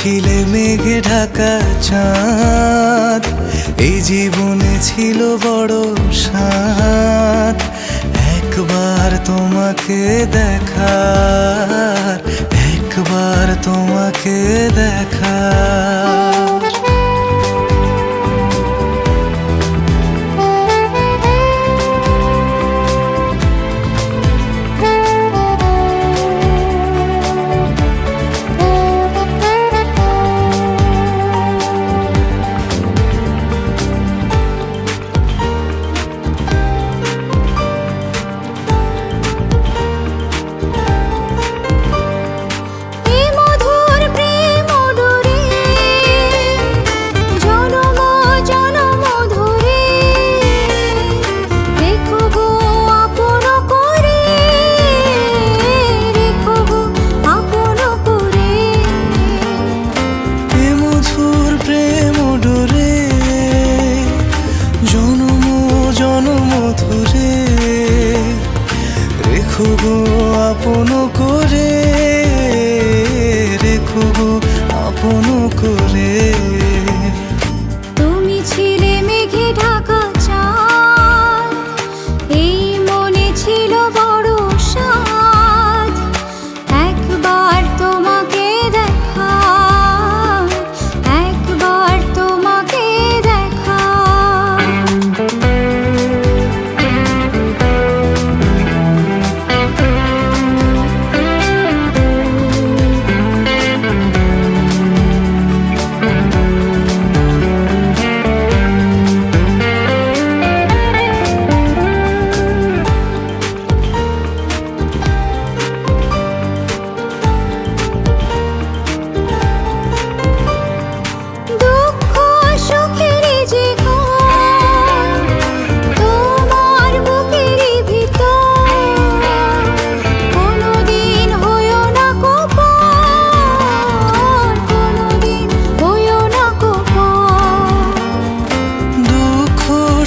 ছিলে মেঘে ঢাকা চাঁদ, এই জীবনে ছিল বড় সাধ। একবার তোমাকে দেখার, একবার তোমাকে দেখার। রেখো গো আপন করে, রেখো গো আপন করে। তুমি ছিলে মেঘে ঢাকা চাঁদ, এই মনে ছিল বড় সাধ। একবার তোমাকে দেখার, একবার তোমাকে দেখার।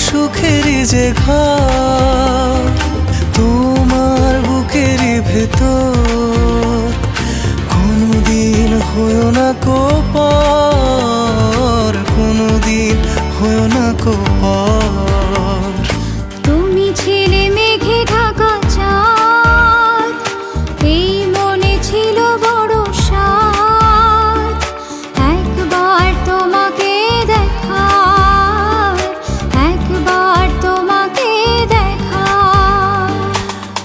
সুখের যে ঘর তোমার বুকের ভেতর, কোনদিন হয়ো না কোপর, কোনদিন হয়ো না কোপর। তুমি ছিলে মেঘে ঢাকা চাঁদ, এই মনে ছিল বড় সাধ। একবার তোমাকে দেখার, একবার তোমাকে দেখার।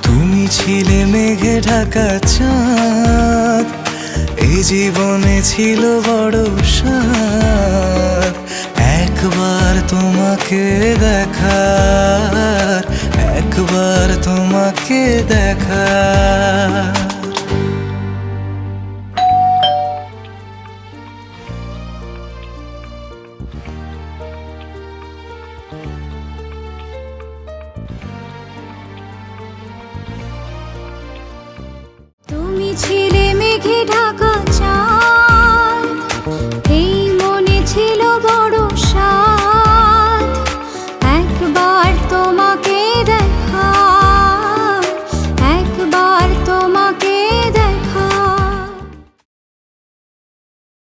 তুমি ছিলে মেঘে ঢাকা চাঁদ, এই জীবনে ছিল বড় সাধ। একবার তোমাকে দেখার, একবার তোমাকে দেখার।